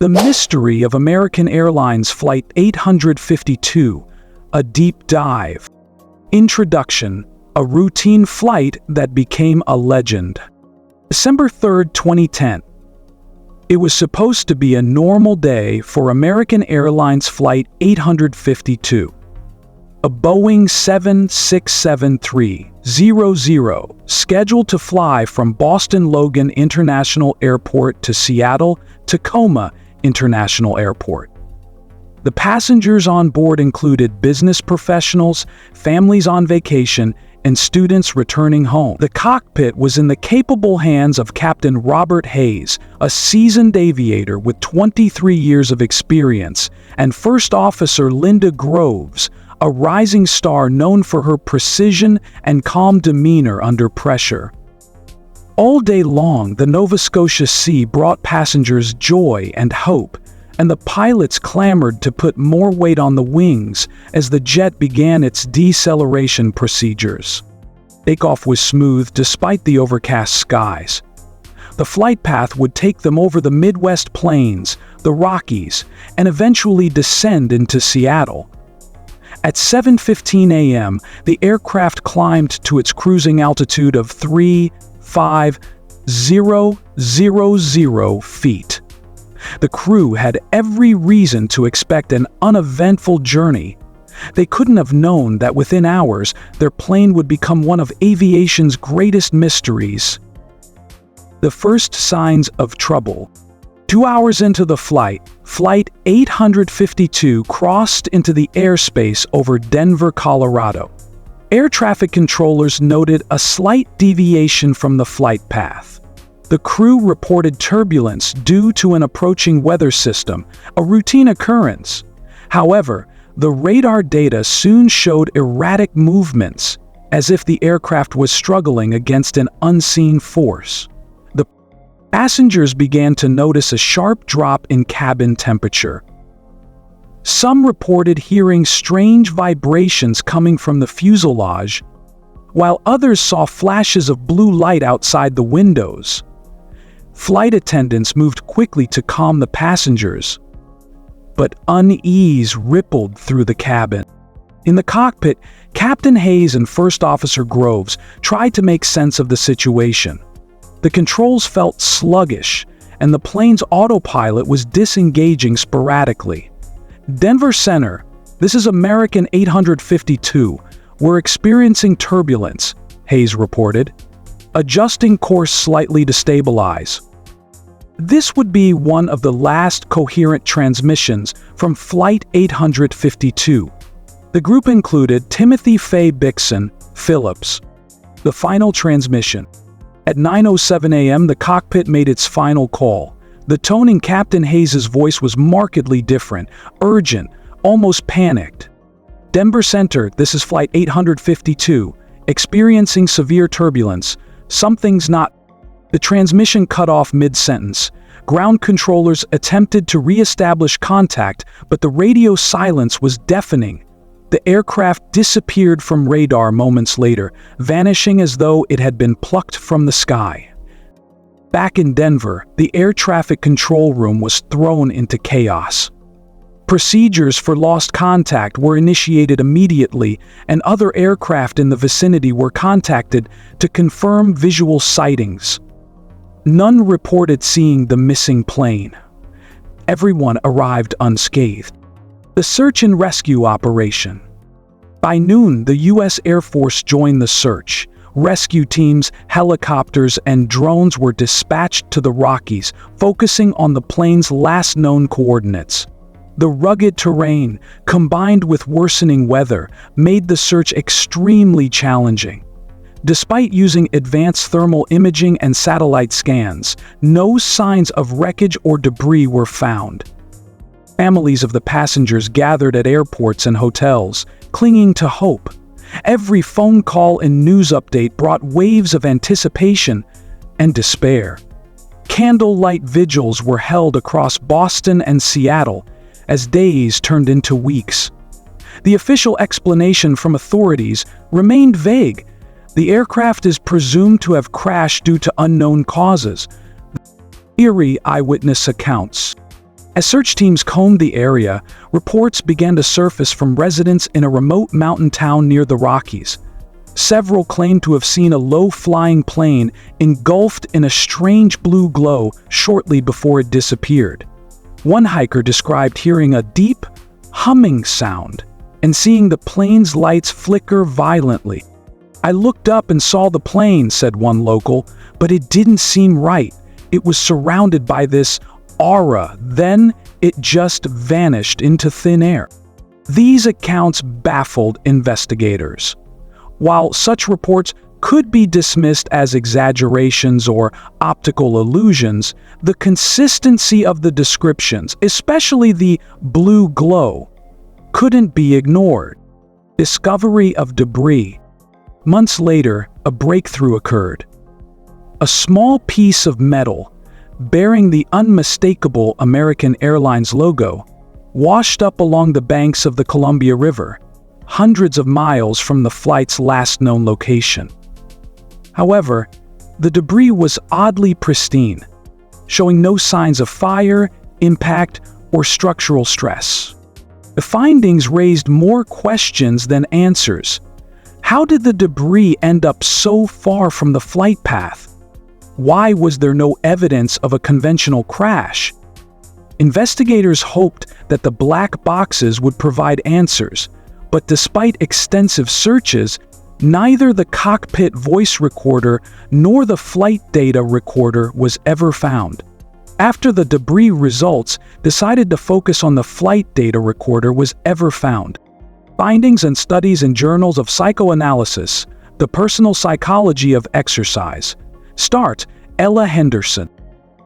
The mystery of American Airlines Flight 852, a deep dive. Introduction: a routine flight that became a legend. December 3, 2010. It was supposed to be a normal day for American Airlines Flight 852. A Boeing 767-300 scheduled to fly from Boston Logan International Airport to Seattle Tacoma International Airport. The passengers on board included business professionals, families on vacation, and students returning home. The cockpit was in the capable hands of Captain Robert Hayes, a seasoned aviator with 23 years of experience, and First Officer Linda Groves, a rising star known for her precision and calm demeanor under pressure. All day long, the Nova Scotia Sea brought passengers joy and hope, and the pilots clamored to put more weight on the wings as the jet began its deceleration procedures. Takeoff was smooth despite the overcast skies. The flight path would take them over the Midwest Plains, the Rockies, and eventually descend into Seattle. At 7:15 a.m., the aircraft climbed to its cruising altitude of 350,000 feet. The crew had every reason to expect an uneventful journey. They couldn't have known that within hours, their plane would become one of aviation's greatest mysteries. The first signs of trouble. 2 hours into the flight, Flight 852 crossed into the airspace over Denver, Colorado. Air traffic controllers noted a slight deviation from the flight path. The crew reported turbulence due to an approaching weather system, a routine occurrence. However, the radar data soon showed erratic movements, as if the aircraft was struggling against an unseen force. Passengers began to notice a sharp drop in cabin temperature. Some reported hearing strange vibrations coming from the fuselage, while others saw flashes of blue light outside the windows. Flight attendants moved quickly to calm the passengers, but unease rippled through the cabin. In the cockpit, Captain Hayes and First Officer Groves tried to make sense of the situation. The controls felt sluggish, and the plane's autopilot was disengaging sporadically. Denver Center, this is American 852, we're experiencing turbulence, Hayes reported, adjusting course slightly to stabilize. This would be one of the last coherent transmissions from Flight 852. The group included Timothy Fay Bixson, Phillips. The final transmission. At 9:07 a.m., the cockpit made its final call. The tone in Captain Hayes' voice was markedly different, urgent, almost panicked. Denver Center, this is Flight 852, experiencing severe turbulence. Something's not... The transmission cut off mid-sentence. Ground controllers attempted to re-establish contact, but the radio silence was deafening. The aircraft disappeared from radar moments later, vanishing as though it had been plucked from the sky. Back in Denver, the air traffic control room was thrown into chaos. Procedures for lost contact were initiated immediately, and other aircraft in the vicinity were contacted to confirm visual sightings. None reported seeing the missing plane. Everyone arrived unscathed. The search and rescue operation. By noon, the U.S. Air Force joined the search. Rescue teams, helicopters, and drones were dispatched to the Rockies, focusing on the plane's last known coordinates. The rugged terrain, combined with worsening weather, made the search extremely challenging. Despite using advanced thermal imaging and satellite scans, no signs of wreckage or debris were found. Families of the passengers gathered at airports and hotels, clinging to hope. Every phone call and news update brought waves of anticipation and despair. Candlelight vigils were held across Boston and Seattle as days turned into weeks. The official explanation from authorities remained vague. The aircraft is presumed to have crashed due to unknown causes. Eerie eyewitness accounts. As search teams combed the area, reports began to surface from residents in a remote mountain town near the Rockies. Several claimed to have seen a low-flying plane engulfed in a strange blue glow shortly before it disappeared. One hiker described hearing a deep, humming sound and seeing the plane's lights flicker violently. "I looked up and saw the plane," said one local, "but it didn't seem right. It was surrounded by this aura, then it just vanished into thin air." These accounts baffled investigators. While such reports could be dismissed as exaggerations or optical illusions, the consistency of the descriptions, especially the blue glow, couldn't be ignored. Discovery of debris. Months later, a breakthrough occurred. A small piece of metal, bearing the unmistakable American Airlines logo, washed up along the banks of the Columbia River, hundreds of miles from the flight's last known location. However, the debris was oddly pristine, showing no signs of fire, impact, or structural stress. The findings raised more questions than answers. How did the debris end up so far from the flight path? Why was there no evidence of a conventional crash? Investigators hoped that the black boxes would provide answers, but despite extensive searches, neither the cockpit voice recorder nor the flight data recorder was ever found. After the debris results decided to focus on the flight data recorder was ever found. Findings and studies in journals of psychoanalysis, the personal psychology of exercise. Start, Ella Henderson.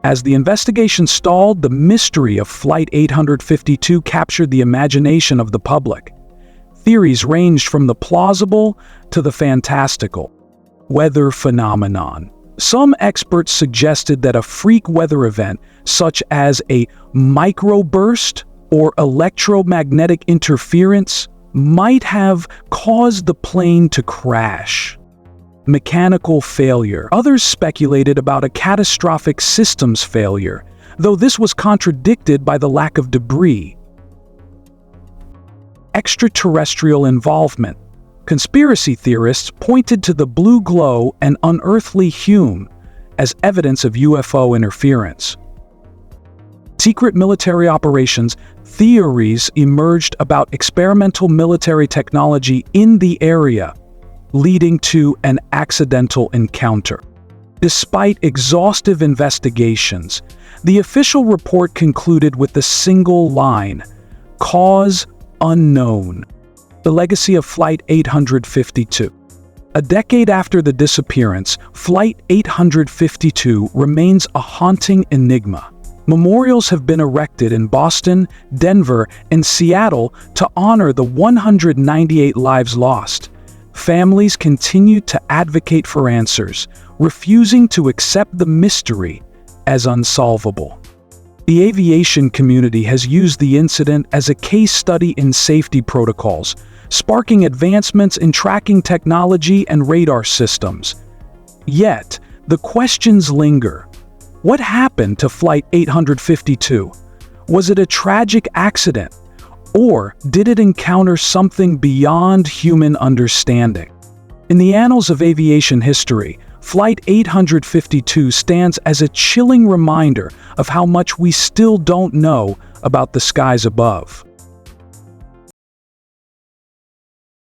As the investigation stalled, the mystery of Flight 852 captured the imagination of the public. Theories ranged from the plausible to the fantastical. Weather phenomenon. Some experts suggested that a freak weather event, such as a microburst or electromagnetic interference, might have caused the plane to crash. Mechanical failure. Others speculated about a catastrophic systems failure, though this was contradicted by the lack of debris. Extraterrestrial involvement. Conspiracy theorists pointed to the blue glow and unearthly hue as evidence of UFO interference. Secret military operations. Theories emerged about experimental military technology in the area, leading to an accidental encounter. Despite exhaustive investigations, the official report concluded with the single line, "Cause unknown." The legacy of Flight 852. A decade after the disappearance, Flight 852 remains a haunting enigma. Memorials have been erected in Boston, Denver, and Seattle to honor the 198 lives lost. Families continue to advocate for answers, refusing to accept the mystery as unsolvable. The aviation community has used the incident as a case study in safety protocols, sparking advancements in tracking technology and radar systems. Yet, the questions linger. What happened to Flight 852? Was it a tragic accident? Or did it encounter something beyond human understanding? In the annals of aviation history, Flight 852 stands as a chilling reminder of how much we still don't know about the skies above.